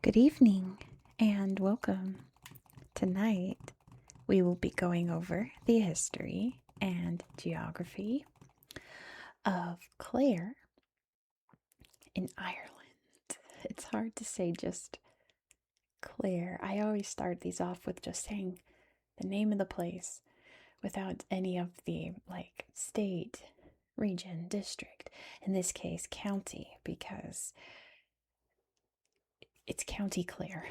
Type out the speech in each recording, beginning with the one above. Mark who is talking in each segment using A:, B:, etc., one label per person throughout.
A: Good evening and welcome. Tonight we will be going over the history and geography of Clare in Ireland. It's hard to say just Clare. I always start these off with just saying the name of the place without any of the state, region, district, in this case county, because it's County Clare.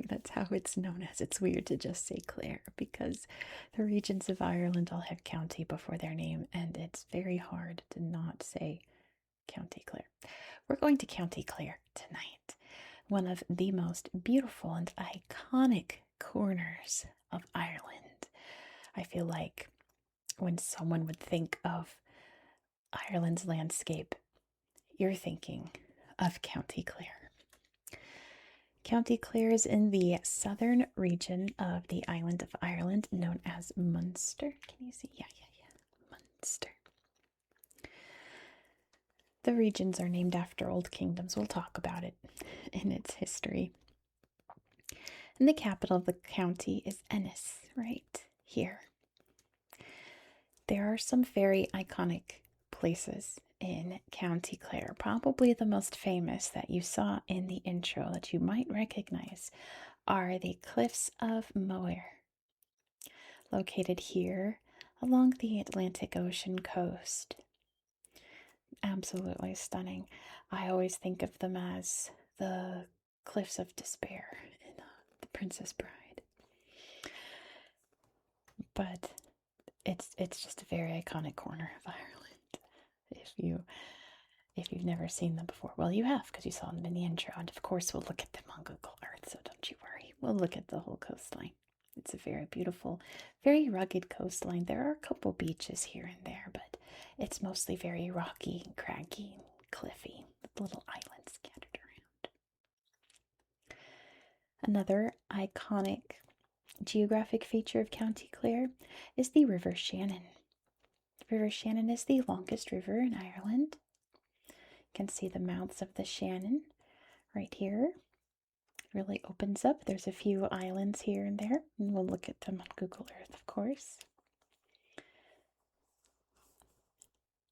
A: That's how it's known as. It's weird to just say Clare because the regions of Ireland all have county before their name, and it's very hard to not say County Clare. We're going to County Clare tonight, one of the most beautiful and iconic corners of Ireland. I feel like when someone would think of Ireland's landscape, you're thinking of County Clare. County Clare is in the southern region of the island of Ireland, known as Munster. Can you see? Yeah. Munster. The regions are named after old kingdoms. We'll talk about it in its history. And the capital of the county is Ennis, right here. There are some very iconic places in County Clare. Probably the most famous that you saw in the intro that you might recognize are the Cliffs of Moher, located here along the Atlantic Ocean coast. Absolutely stunning. I always think of them as the Cliffs of Despair in The Princess Bride. But it's just a very iconic corner of Ireland. If you've never seen them before, well, you have because you saw them in the intro, and of course we'll look at them on Google Earth, so don't you worry. We'll look at the whole coastline. It's a very beautiful, very rugged coastline. There are a couple beaches here and there, but it's mostly very rocky and craggy and cliffy, with little islands scattered around. Another iconic geographic feature of County Clare is the River Shannon. The River Shannon is the longest river in Ireland. You can see the mouths of the Shannon right here. It really opens up. There's a few islands here and there, and we'll look at them on Google Earth, of course.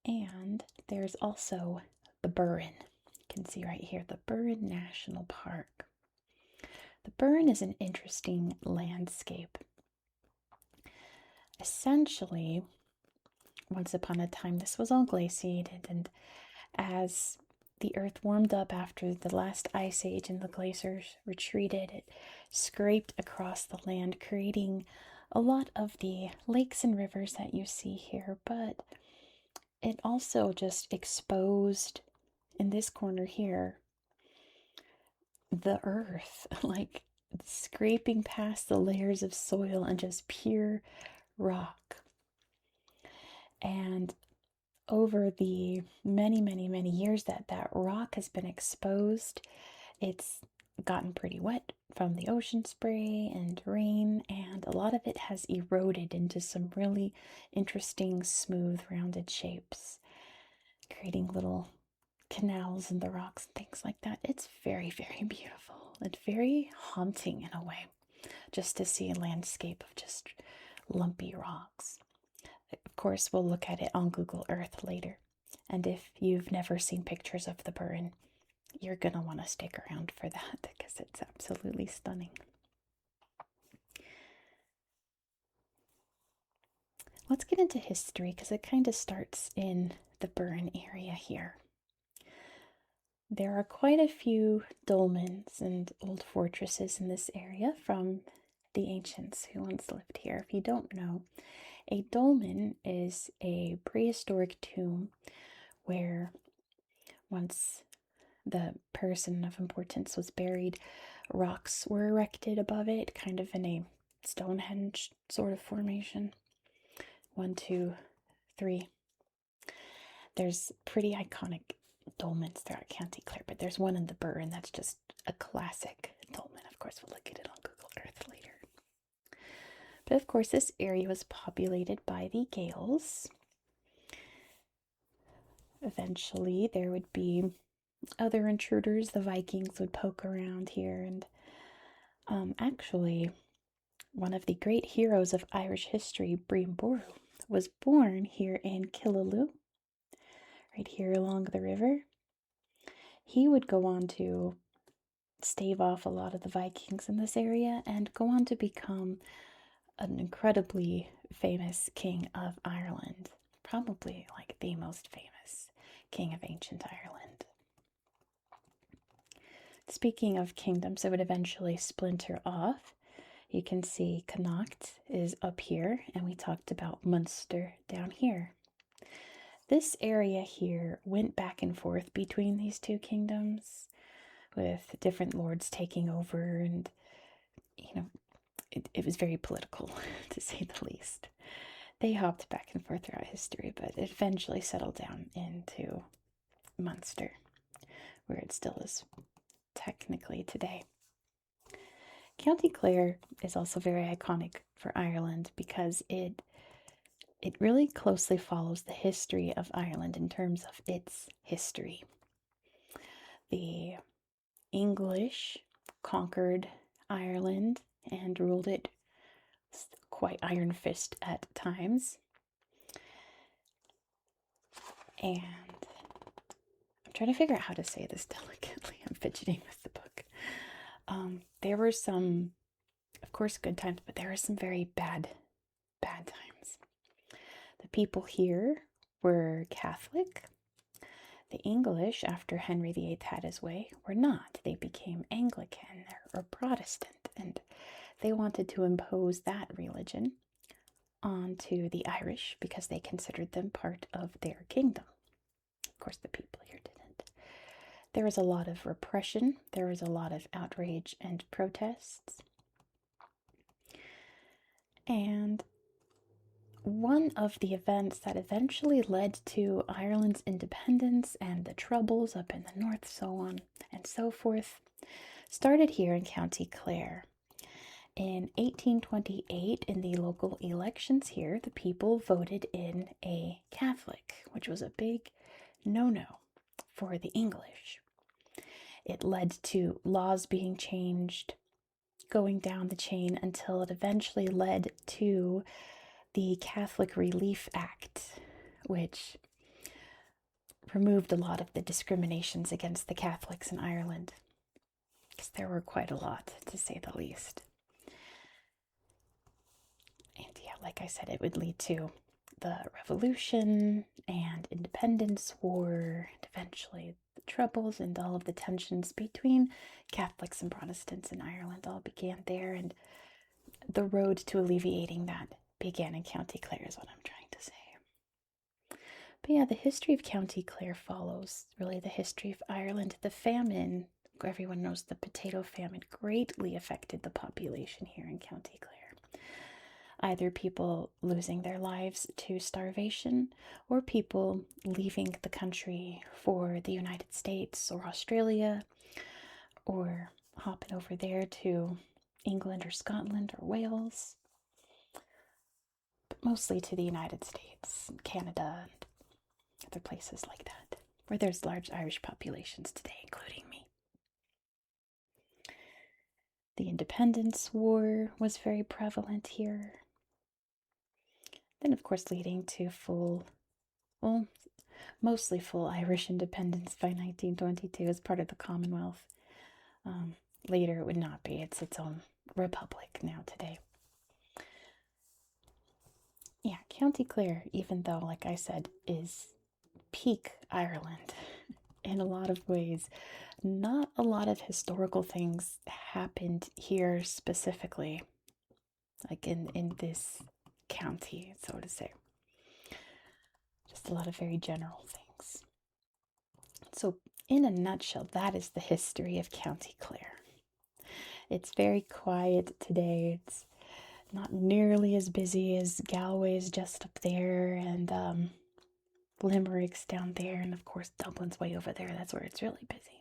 A: And there's also the Burren. You can see right here, the Burren National Park. The Burren is an interesting landscape. Essentially, once upon a time, this was all glaciated, and as the earth warmed up after the last ice age and the glaciers retreated, it scraped across the land, creating a lot of the lakes and rivers that you see here, but it also just exposed, in this corner here, the earth, scraping past the layers of soil and just pure rock. And over the many years that rock has been exposed, it's gotten pretty wet from the ocean spray and rain, and a lot of it has eroded into some really interesting, smooth, rounded shapes, creating little canals in the rocks and things like that. It's very beautiful. It's very haunting in a way, just to see a landscape of just lumpy rocks. Of course, we'll look at it on Google Earth later. And if you've never seen pictures of the Burren, you're going to want to stick around for that because it's absolutely stunning. Let's get into history because it kind of starts in the Burren area here. There are quite a few dolmens and old fortresses in this area from the ancients who once lived here. If you don't know, a dolmen is a prehistoric tomb where once the person of importance was buried, rocks were erected above it, kind of in a Stonehenge sort of formation. 1, 2, 3. There's pretty iconic dolmens throughout County Clare, but there's one in the Burren that's just a classic dolmen. Of course, we'll look at it on Google Earth later. But of course, this area was populated by the Gaels. Eventually, there would be other intruders, the Vikings, would poke around here. And actually, one of the great heroes of Irish history, Brian Boru, was born here in Killaloe, right here along the river. He would go on to stave off a lot of the Vikings in this area and go on to become an incredibly famous king of Ireland, probably like the most famous king of ancient Ireland. Speaking of kingdoms that would eventually splinter off, you can see Connacht is up here, and we talked about Munster down here. This area here went back and forth between these two kingdoms, with different lords taking over, and it was very political, to say the least. They hopped back and forth throughout history, but it eventually settled down into Munster, where it still is technically today. County Clare is also very iconic for Ireland because it really closely follows the history of Ireland in terms of its history. The English conquered Ireland and ruled it quite iron fist at times. And I'm trying to figure out how to say this delicately. I'm fidgeting with the book. There were some, of course, good times, but there were some very bad times. The people here were Catholic. The English, after Henry VIII had his way, were not. They became Anglican or Protestant, and they wanted to impose that religion onto the Irish because they considered them part of their kingdom. Of course, the people here didn't. There was a lot of repression. There was a lot of outrage and protests. And one of the events that eventually led to Ireland's independence and the troubles up in the north, so on and so forth, started here in County Clare. In 1828, in the local elections here, the people voted in a Catholic, which was a big no-no for the English. It led to laws being changed, going down the chain, until it eventually led to the Catholic Relief Act, which removed a lot of the discriminations against the Catholics in Ireland, because there were quite a lot, to say the least. And yeah, like I said, it would lead to the Revolution and Independence War, and eventually the Troubles and all of the tensions between Catholics and Protestants in Ireland all began there, and the road to alleviating that began in County Clare is what I'm trying to say. But yeah, the history of County Clare follows really the history of Ireland. The famine, everyone knows the potato famine, greatly affected the population here in County Clare. Either people losing their lives to starvation, or people leaving the country for the United States or Australia, or hopping over there to England or Scotland or Wales, but mostly to the United States, Canada, and other places like that, where there's large Irish populations today, including me. The Independence War was very prevalent here. Then, of course, leading to mostly full Irish independence by 1922 as part of the Commonwealth. Later, it would not be. It's its own republic now today. Yeah, County Clare, even though, like I said, is peak Ireland in a lot of ways, not a lot of historical things happened here specifically, like in this county, so to say. Just a lot of very general things. So, in a nutshell, that is the history of County Clare. It's very quiet today. It's not nearly as busy as Galway's just up there, and Limerick's down there, and of course Dublin's way over there. That's where it's really busy.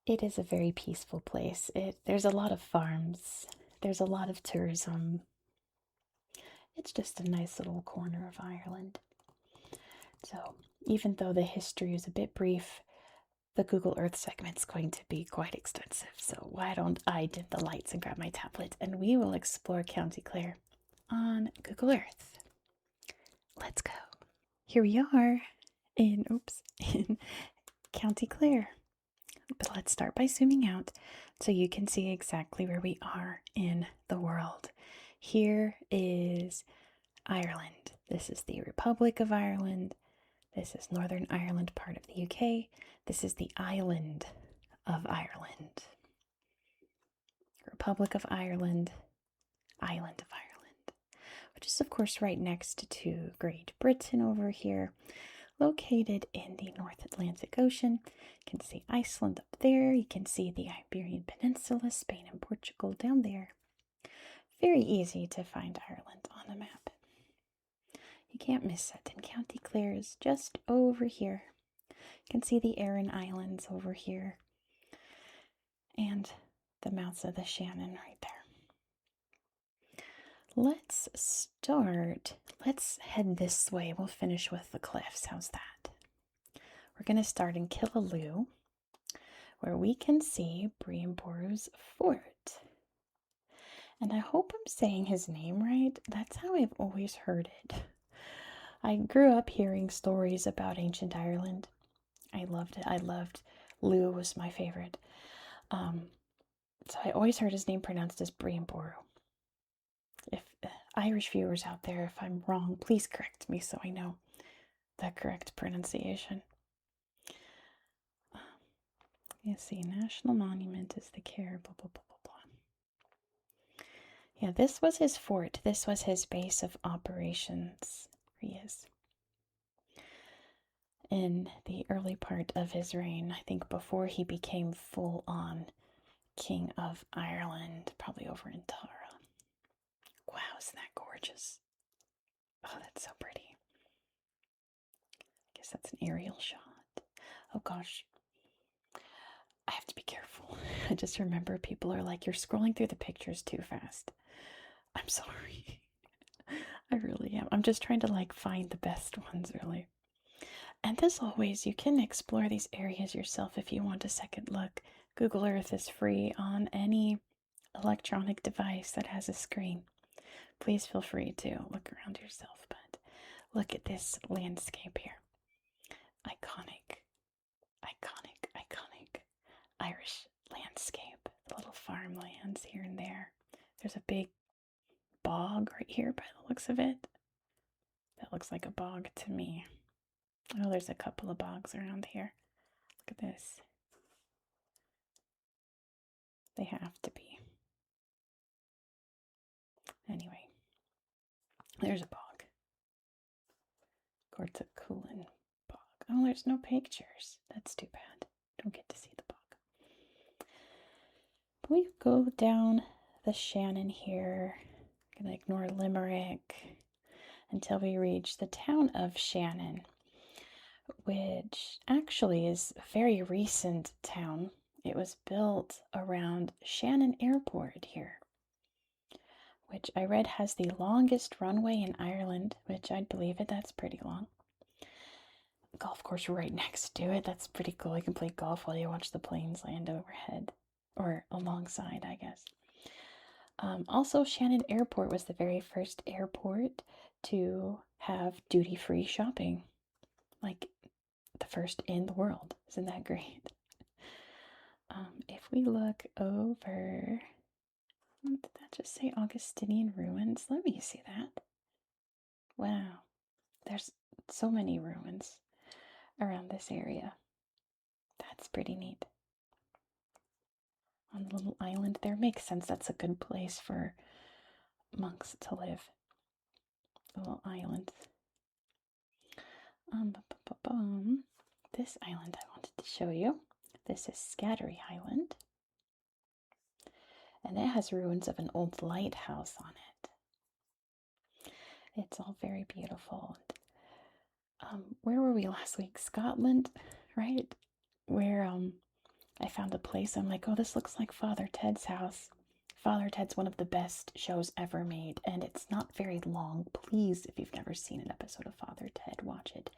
A: It is a very peaceful place. There's a lot of farms. There's a lot of tourism. It's just a nice little corner of Ireland. So even though the history is a bit brief, the Google Earth segment's going to be quite extensive. So why don't I dim the lights and grab my tablet and we will explore County Clare on Google Earth. Let's go. Here we are in County Clare. But let's start by zooming out so you can see exactly where we are in the world. Here is Ireland. This is the Republic of Ireland. This is Northern Ireland, part of the UK. This is the island of Ireland. Republic of Ireland, island of Ireland, which is of course right next to Great Britain over here, located in the North Atlantic Ocean. You can see Iceland up there. You can see the Iberian Peninsula, Spain and Portugal down there. Very easy to find Ireland on a map. You can't miss it. And County Clare is just over here. You can see the Aran Islands over here. And the mouths of the Shannon right there. Let's head this way. We'll finish with the cliffs. How's that? We're going to start in Killaloe, where we can see Brianboru's fort. And I hope I'm saying his name right. That's how I've always heard it. I grew up hearing stories about ancient Ireland. I loved it. Lou was my favorite. So I always heard his name pronounced as Brianboru. If Irish viewers out there, if I'm wrong, please correct me so I know the correct pronunciation. You see, National Monument is the Clare, blah, blah, blah, blah, blah. Yeah, this was his fort. This was his base of operations. Here he is. In the early part of his reign, I think before he became full-on King of Ireland, probably over in Tara. Wow, isn't that gorgeous? Oh, that's so pretty. I guess that's an aerial shot. Oh gosh. I have to be careful. I just remember people are like, you're scrolling through the pictures too fast. I'm sorry. I really am. I'm just trying to find the best ones, really. And as always, you can explore these areas yourself if you want a second look. Google Earth is free on any electronic device that has a screen. Please feel free to look around yourself, but look at this landscape here. Iconic, iconic, iconic Irish landscape. The little farmlands here and there. There's a big bog right here by the looks of it. That looks like a bog to me. Oh, there's a couple of bogs around here. Look at this. They have to be. Anyway, there's a bog. Cortaculin bog. Oh, there's no pictures. That's too bad. Don't get to see the bog. But we go down the Shannon here. I'm gonna ignore Limerick until we reach the town of Shannon, which actually is a very recent town. It was built around Shannon Airport here, which I read has the longest runway in Ireland, which I'd believe it. That's pretty long. Golf course right next to it. That's pretty cool. You can play golf while you watch the planes land overhead, or alongside, I guess. Also, Shannon Airport was the very first airport to have duty-free shopping. Like, the first in the world. Isn't that great? If we look over, did that just say Augustinian ruins? Let me see that. Wow, there's so many ruins around this area. That's pretty neat. On the little island there, makes sense. That's a good place for monks to live. A little island. This island I wanted to show you. This is Scattery Island. And it has ruins of an old lighthouse on it. It's all very beautiful. Where were we last week? Scotland, right? Where I found a place. I'm like, oh, this looks like Father Ted's house. Father Ted's one of the best shows ever made, and it's not very long. Please, if you've never seen an episode of Father Ted, watch it.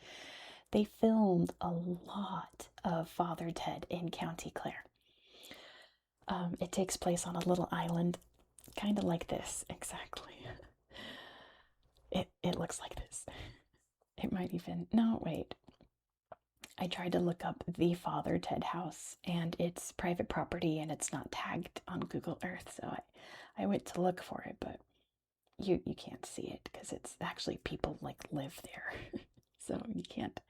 A: They filmed a lot of Father Ted in County Clare. It takes place on a little island, kind of like this, exactly. It looks like this. It might even, no, wait. I tried to look up the Father Ted house, and it's private property, and it's not tagged on Google Earth, so I went to look for it, but you can't see it, because it's actually people, like, live there, so you can't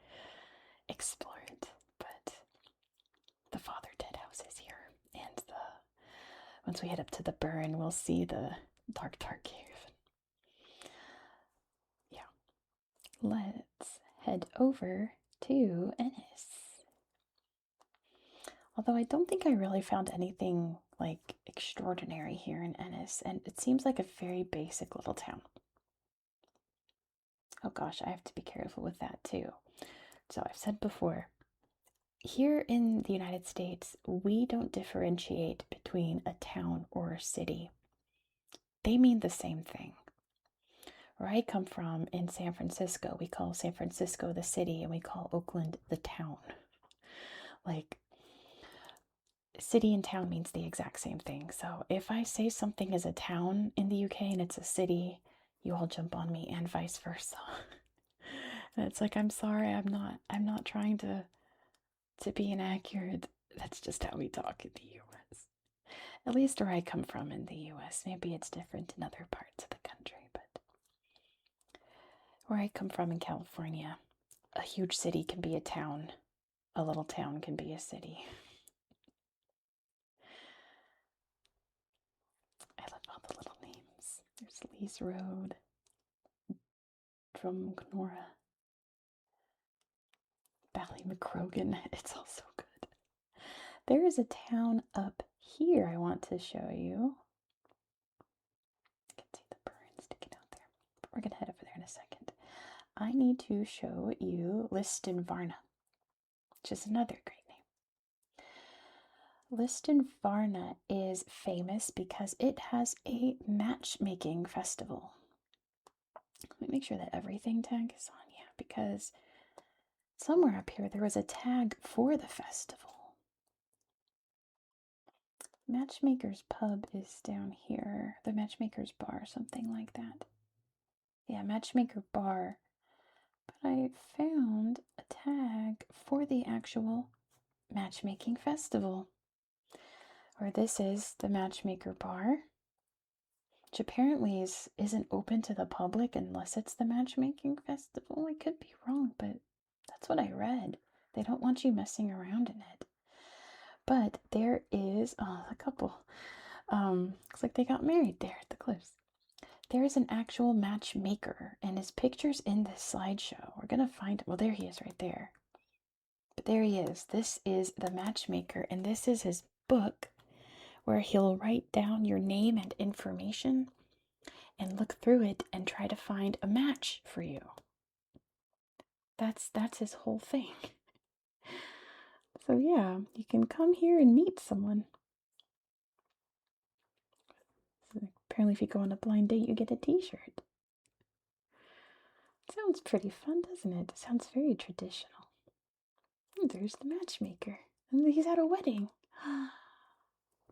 A: explore it, but the Father Ted house is here, and once we head up to the Burren, we'll see the dark cave. Yeah. Let's head over to Ennis. Although I don't think I really found anything like extraordinary here in Ennis, and it seems like a very basic little town. Oh gosh, I have to be careful with that too. So I've said before, here in the United States, we don't differentiate between a town or a city. They mean the same thing. Where I come from in San Francisco, we call San Francisco the city and we call Oakland the town. Like, city and town means the exact same thing. So if I say something is a town in the UK and it's a city, you all jump on me, and vice versa. And it's like, I'm sorry, I'm not trying to be inaccurate. That's just how we talk in the US. At least where I come from in the US. Maybe it's different in other parts of the country, but where I come from in California, a huge city can be a town. A little town can be a city. I love all the little names. There's Lee's Road, Drumgnora, Ballymacrogan. It's all so good. There is a town up here I want to show you. You can see the Burren sticking out there. But we're going to head over there in a second. I need to show you Lisdoonvarna, which is another great name. Lisdoonvarna is famous because it has a matchmaking festival. Let me make sure that everything tag is on, yeah, because somewhere up here there was a tag for the festival. Matchmaker's Pub is down here. The Matchmaker's Bar, something like that. Yeah, Matchmaker Bar. But I found a tag for the actual matchmaking festival. Or this is the Matchmaker Bar, which apparently isn't open to the public unless it's the matchmaking festival. I could be wrong, but that's what I read. They don't want you messing around in it. But there is a couple. Looks like they got married there at the cliffs. There is an actual matchmaker, and his picture's in this slideshow. We're gonna find, well, there he is right there. But there he is. This is the matchmaker, and this is his book where he'll write down your name and information and look through it and try to find a match for you. That's his whole thing. So yeah, you can come here and meet someone. So apparently if you go on a blind date, you get a t-shirt. Sounds pretty fun, doesn't it? It sounds very traditional. And there's the matchmaker. And he's at a wedding.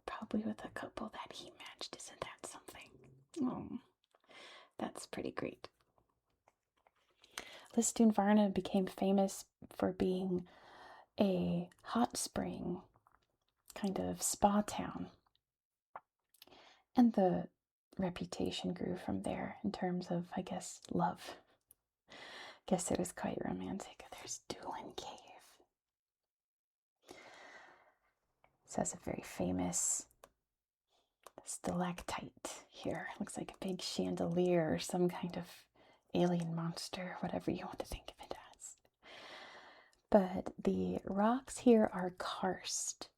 A: Probably with a couple that he matched. Isn't that something? Oh, that's pretty great. Lisdoonvarna became famous for being a hot spring kind of spa town. And the reputation grew from there in terms of, I guess, love. Guess it was quite romantic. There's Doolin Cave. This has a very famous stalactite here. Looks like a big chandelier or some kind of alien monster, whatever you want to think of it as. But the rocks here are karst,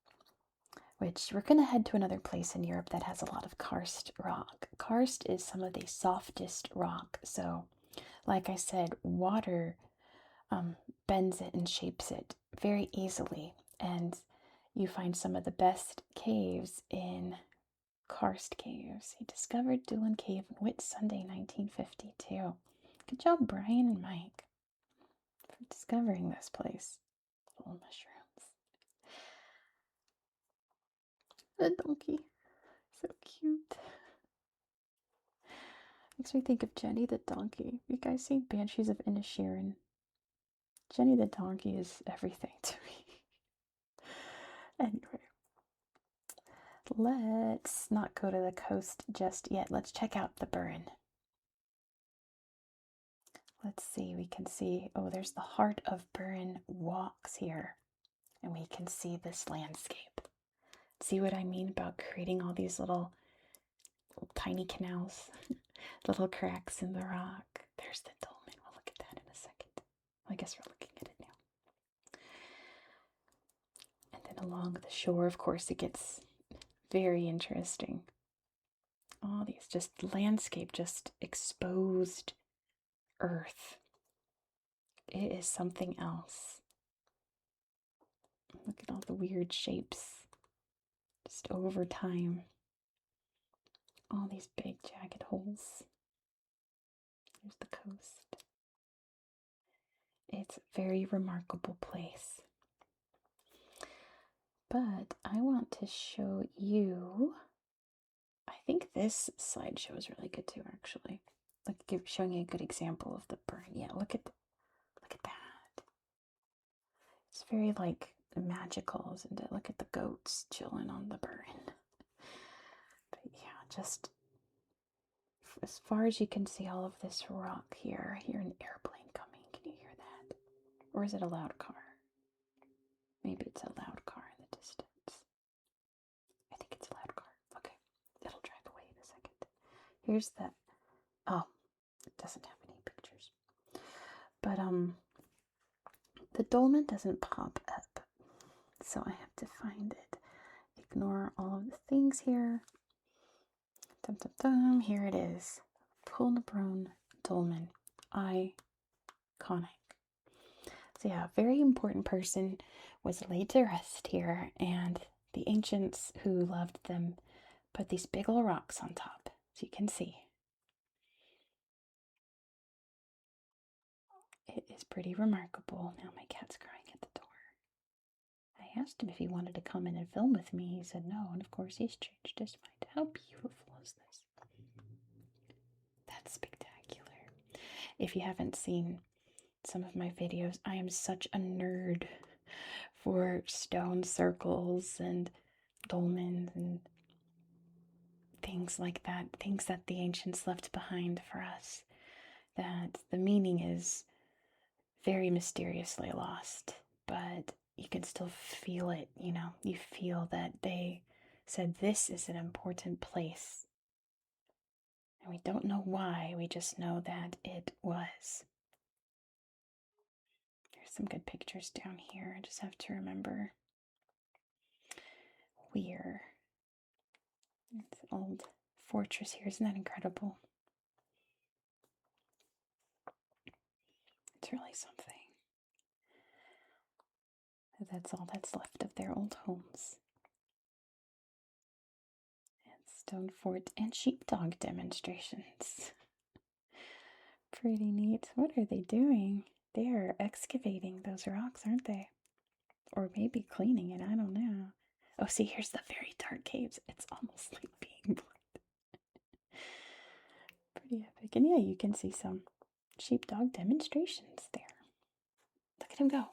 A: which we're going to head to another place in Europe that has a lot of karst rock. Karst is some of the softest rock. So, like I said, water bends it and shapes it very easily. And you find some of the best caves in karst caves. He discovered Doolin Cave on Whit Sunday, 1952. Good job, Brian and Mike. for discovering this place. Little mushrooms. A donkey. So cute. Makes me think of Jenny the donkey. You guys seen Banshees of Inisherin? Jenny the donkey is everything to me. Anyway, let's not go to the coast just yet. Let's check out the Burren. Let's see, we can see, oh, there's the Heart of Burren walks here. And we can see this landscape. See what I mean about creating all these little tiny canals, little cracks in the rock. There's the dolmen. We'll look at that in a second. I guess we're looking at it now. And then along the shore, of course, it gets very interesting. All these just landscape, just exposed earth. It is something else. Look at all the weird shapes. Just over time. All these big jagged holes. There's the coast. It's a very remarkable place. But I want to show you, I think this slideshow is really good too, actually. Like showing you a good example of the Burren. Yeah, look at that. It's very like magical, isn't it? Look at the goats chilling on the Burren. But yeah, just as far as you can see all of this rock here. I hear an airplane coming. Can you hear that? Or is it a loud car? Maybe it's a loud car in the distance. I think it's a loud car. Okay, it'll drive away in a second. Here's the, oh, it doesn't have any pictures. But the dolmen doesn't pop up, so I have to find it. Ignore all of the things here. Dum dum dum. Here it is. Pulnabrone dolmen. Iconic. So yeah, a very important person was laid to rest here, and the ancients who loved them put these big old rocks on top, so you can see. It is pretty remarkable. Now my cat's crying at the door. I asked him if he wanted to come in and film with me. He said no, and of course he's changed his mind. How beautiful is this? That's spectacular. If you haven't seen some of my videos, I am such a nerd for stone circles and dolmens and things like that, things that the ancients left behind for us, that the meaning is very mysteriously lost, but you can still feel it, you know, you feel that they said this is an important place. And we don't know why, we just know that it was. There's some good pictures down here. I just have to remember where. It's an old fortress here. Isn't that incredible? It's really something. That's all that's left of their old homes. And stone fort and sheepdog demonstrations. Pretty neat. What are they doing? They are excavating those rocks, aren't they? Or maybe cleaning it, I don't know. Oh, see, here's the very dark caves. It's almost like being blind. Pretty epic. And yeah, you can see some sheepdog demonstrations there. Look at him go.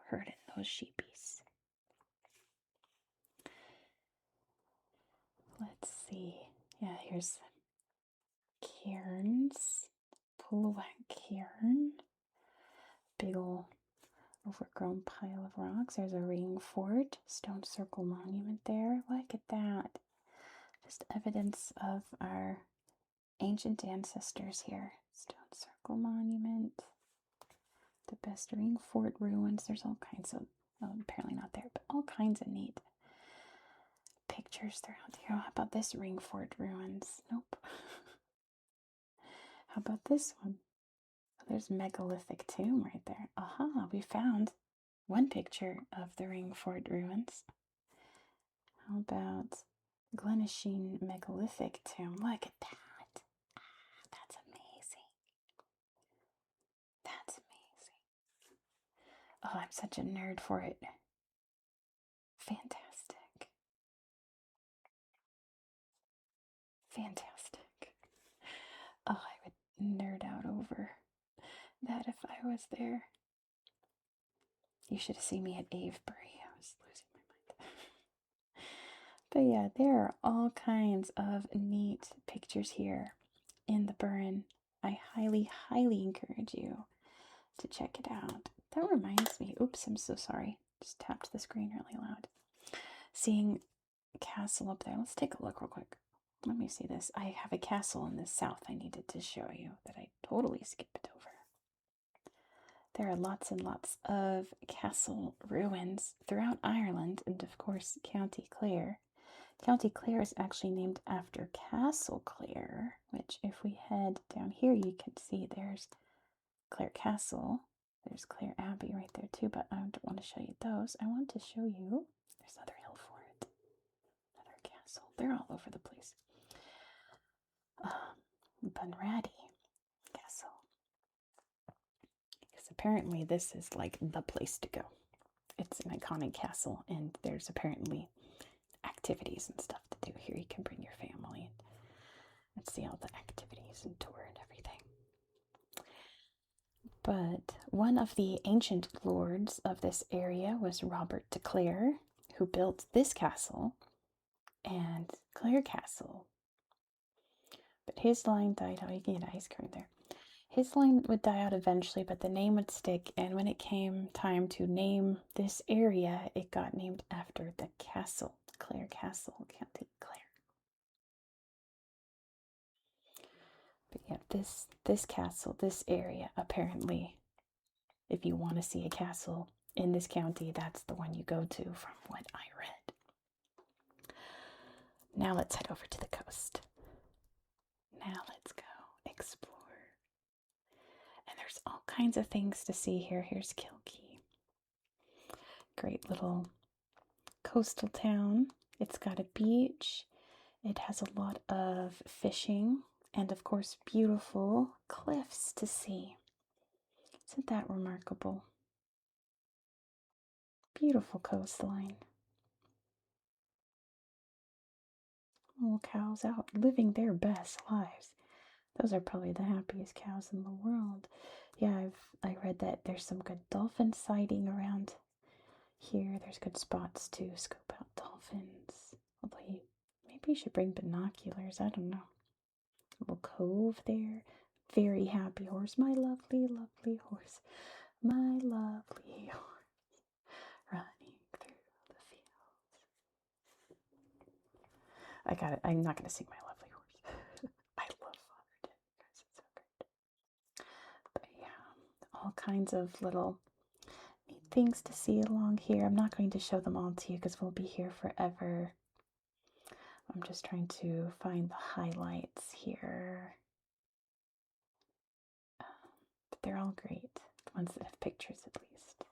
A: Herding those sheepies. Let's see. Yeah, here's cairns. Pullawag cairn. Big ol' overgrown pile of rocks. There's a ring fort, stone circle monument there. Look at that. Just evidence of our ancient ancestors here. Stone circle monument. The best ring fort ruins. There's all kinds of, well, apparently not there, but all kinds of neat pictures throughout here. How about this ring fort ruins? Nope. How about this one? There's megalithic tomb right there. Aha, we found one picture of the ring fort ruins. How about Glenishin megalithic tomb? Look at that. That's amazing. That's Oh, I'm such a nerd for it. Fantastic. Fantastic. Oh, I would nerd out over that if I was there. You should have seen me at Avebury. I was losing my mind. But yeah, there are all kinds of neat pictures here in the Burren. I highly, highly encourage you to check it out. That reminds me, oops, I'm so sorry. Just tapped the screen really loud. Seeing a castle up there. Let's take a look real quick. Let me see this. I have a castle in the south I needed to show you that I totally skipped over. There are lots and lots of castle ruins throughout Ireland and, of course, County Clare. County Clare is actually named after Castle Clare, which if we head down here, you can see there's Clare Castle. There's Clare Abbey right there too, but I don't want to show you those. I want to show you, there's another hill for it. Another castle. They're all over the place. Bunratty Castle. Because apparently this is like the place to go. It's an iconic castle, and there's apparently activities and stuff to do here. You can bring your family and see all the activities and tour and everything. But one of the ancient lords of this area was Robert de Clare, who built this castle and Clare Castle. But his line died out. You can get ice cream there. His line would die out eventually, but the name would stick, and when it came time to name this area, it got named after the castle, Clare Castle, County Clare. But yeah, this castle, this area, apparently, if you want to see a castle in this county, that's the one you go to from what I read. Now let's head over to the coast. Now let's go explore. And there's all kinds of things to see here. Here's Kilkee. Great little coastal town. It's got a beach. It has a lot of fishing and, of course, beautiful cliffs to see. Isn't that remarkable? Beautiful coastline. Little cows out living their best lives. Those are probably the happiest cows in the world. Yeah, I read that there's some good dolphin sighting around here. There's good spots to scope out dolphins. Although maybe you should bring binoculars. I don't know. A little cove there. Very happy horse. My lovely, lovely horse. My lovely horse. Running through the fields. I got it. I'm not going to sing My Lovely Horse. I love Father Dead, guys. It's so great. But yeah, all kinds of little neat things to see along here. I'm not going to show them all to you because we'll be here forever. I'm just trying to find the highlights here. But they're all great. The ones that have pictures, at least.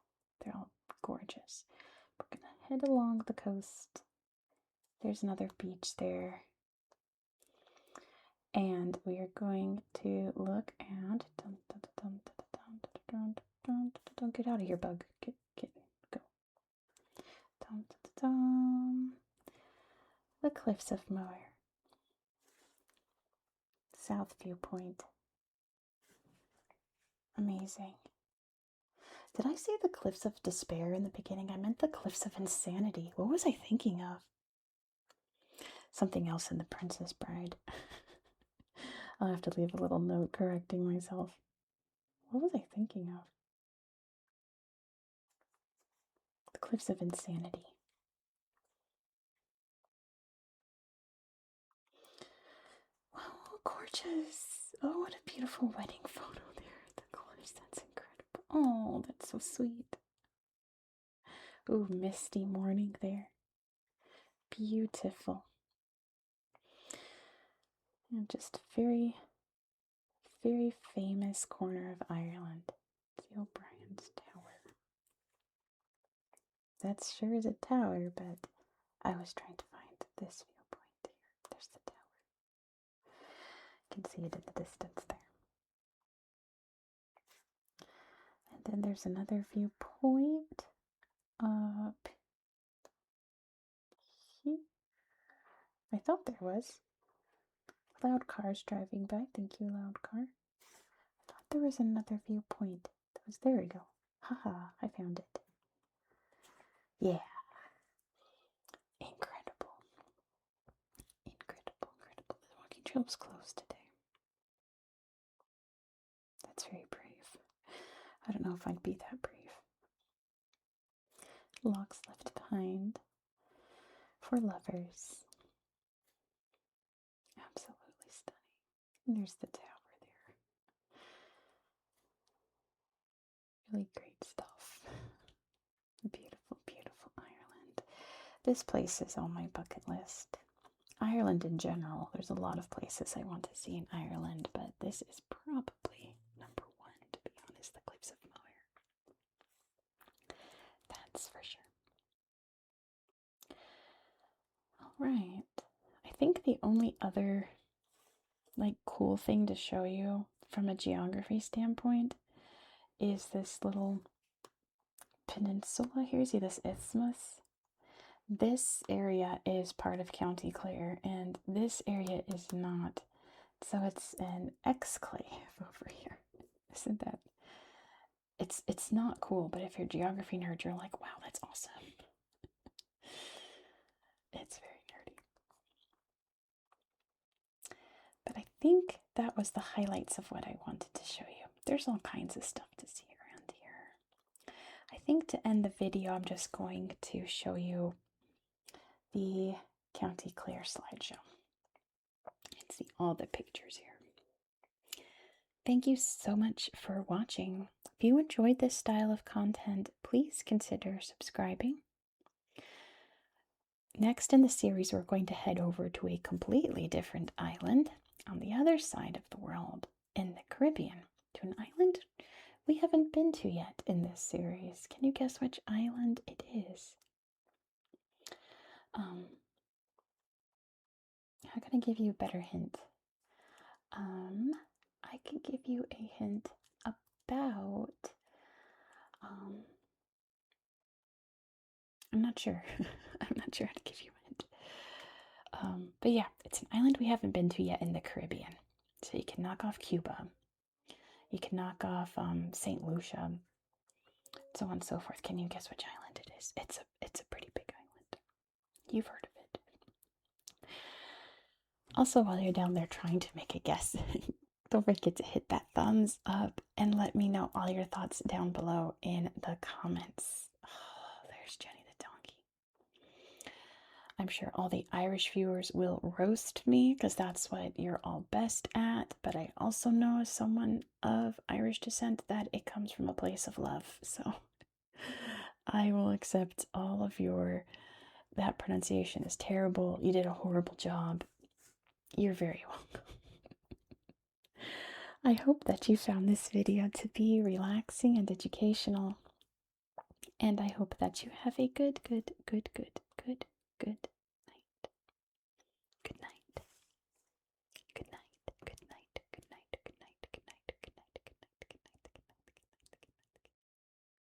A: They're all gorgeous. We're going to head along the coast. There's another beach there. And we are going to look at... Don't get out of here, bug. Get, go. The cliffs of Moher. South viewpoint. Amazing. Did I say the cliffs of despair in the beginning? I meant the cliffs of insanity. What was I thinking of? Something else in The Princess Bride. I'll have to leave a little note correcting myself. What was I thinking of? The cliffs of insanity. Wow, gorgeous. Oh, what a beautiful wedding photo there. The cliffs, that's incredible. Oh, that's so sweet. Ooh, misty morning there. Beautiful. And just very, very famous corner of Ireland. It's the O'Brien's Tower. That sure is a tower, but I was trying to find this viewpoint here. There's the tower. You can see it in the distance there. And then there's another viewpoint up here. I thought there was. Loud cars driving by. Thank you, loud car. I thought there was another viewpoint. There we go. Haha, I found it. Yeah. Incredible. Incredible, incredible. The walking trail was closed today. That's very brave. I don't know if I'd be that brave. Locks left behind for lovers. Absolutely stunning. And there's the tower there. Really great stuff. Beautiful, beautiful Ireland. This place is on my bucket list. Ireland in general, there's a lot of places I want to see in Ireland, but this is probably number one, to be honest, the Cliffs of Moher. That's for sure. Alright, I think the only other cool thing to show you from a geography standpoint is this little peninsula here. See this isthmus? This area is part of County Clare, and this area is not. So it's an exclave over here. Isn't that? It's not cool, but if you're a geography nerd, you're like, wow, that's awesome. It's very nerdy. But I think that was the highlights of what I wanted to show you. There's all kinds of stuff to see around here. I think to end the video, I'm just going to show you the County Clare slideshow. And see all the pictures here. Thank you so much for watching. If you enjoyed this style of content, please consider subscribing. Next in the series, we're going to head over to a completely different island on the other side of the world in the Caribbean, to an island we haven't been to yet in this series. Can you guess which island it is? How can I give you a better hint? I can give you a hint about, I'm not sure. I'm not sure how to give you a hint. But yeah, it's an island we haven't been to yet in the Caribbean. So you can knock off Cuba. You can knock off St. Lucia, so on and so forth. Can you guess which island it is? It's a pretty big island. You've heard of it. Also, while you're down there trying to make a guess, don't forget to hit that thumbs up and let me know all your thoughts down below in the comments. Oh, there's Jenny the donkey. I'm sure all the Irish viewers will roast me because that's what you're all best at, but I also know as someone of Irish descent that it comes from a place of love, so I will accept all of that pronunciation is terrible, you did a horrible job, you're very welcome. I hope that you found this video to be relaxing and educational, and I hope that you have a good